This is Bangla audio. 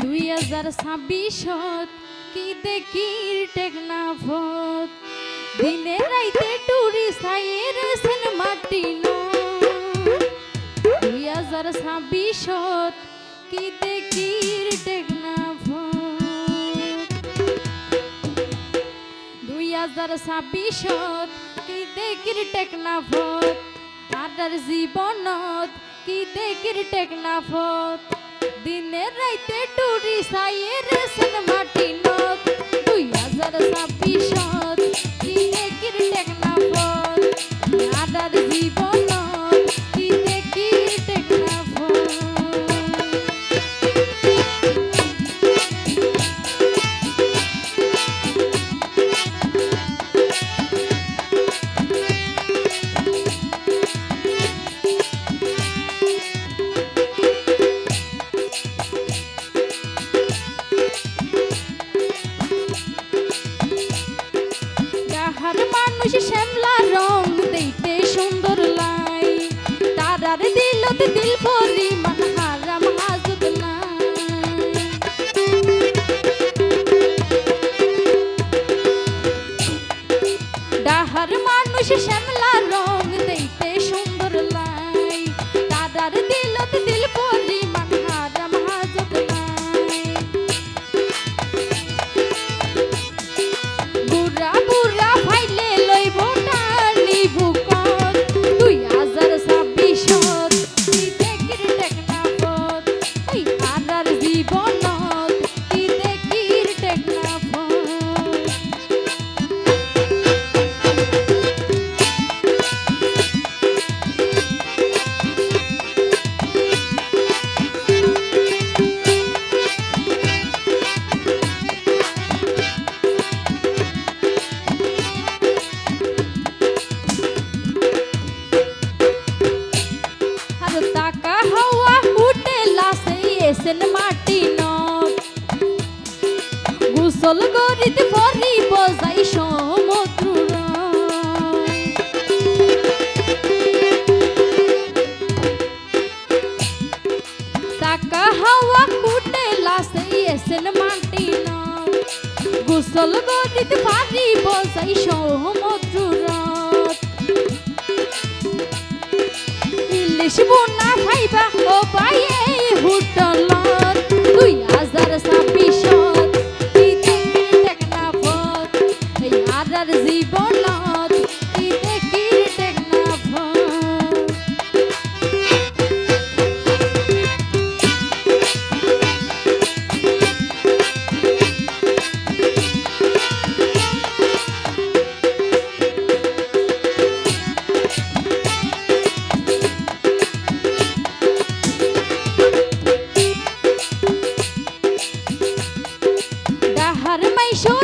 2026 কি দেখির টেকনাফত দিনে রাইতে টুরি সাইয়ের সেন মাটি ন 2026 কি দেখির টেকনাফত 2026 কি দেখির টেকনাফত আদার জীবনত কি দেখির টেকনাফত দিনে রাইতে টুরি সাইয়ের সেন মাটি নত 2026 কি দেখির টেকনাফত আদার জীবনত কি দেখির টেকনাফত মানুষ শ্যামলা রং দেখতে সুন্দর লাই তারার দিলত দিল পরিমাণ হারাম হাজত নাই ডাহার মানুষ শ্যামলা রং দেখতে সুন্দর লাই তারার দিলত দিল পরিমাণ হারাম হাজত নাই বুড়া বুড়া ফাইলে লইব টানি বুকত 2026 কি দেখির টেকনাফত ওই আদার জীবনত কি দেখির টেকনাফত টাকা হাওয়া উঠে লাসে এসেন মাটি নত গোসল করিতে পরিব যাই সমুদ্র টাকা হাওয়া উঠে লাসে এসেন মাটি নত গোসল করিতে পারিব যাই সমুদ্র ইলিশ বোনা খাইবা ও পায়ে হোটেলত 2026 কি দেখির টেকনাফত এই আদার জীবনত কি দেখির টেকনাফত ডাহার মাইশো